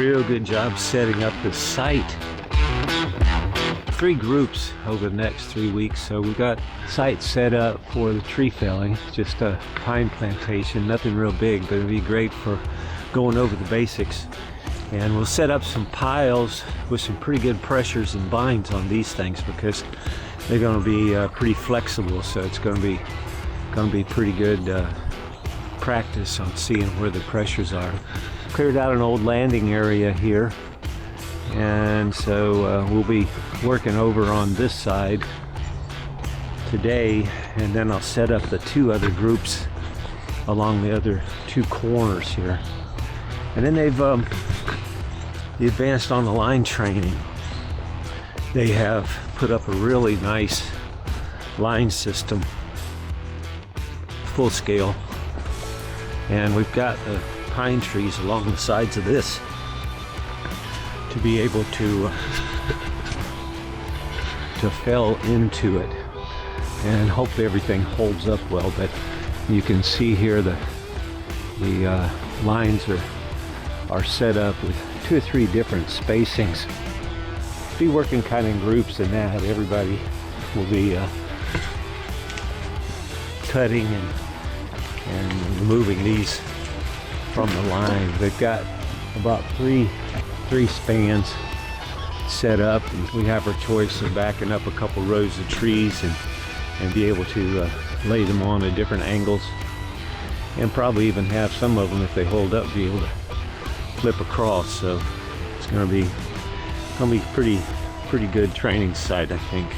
real good job setting up the site. 3 groups over the next 3 weeks, so we got sites set up for the tree felling. Just a pine plantation, nothing real big, but it'd be great for going over the basics. And we'll set up some piles with some pretty good pressures and binds on these things because they're going to be pretty flexible, so it's going to be pretty good practice on seeing where the pressures are. Cleared out an old landing area here, and so we'll be working over on this side today, and then I'll set up the 2 other groups along the other 2 corners here. And then they've advanced on the line training. They have put up a really nice line system, full scale, and we've got the pine trees along the sides of this to be able to fell into it, and hopefully everything holds up well. But you can see here the lines are set up with 2 or 3 different spacings. Be working kind of in groups, and that everybody will be cutting and removing these from the line. They've got about three spans set up, and we have our choice of backing up a couple rows of trees and be able to lay them on at different angles, and probably even have some of them, if they hold up, be able to flip across. So it's going to be pretty good training site, I think.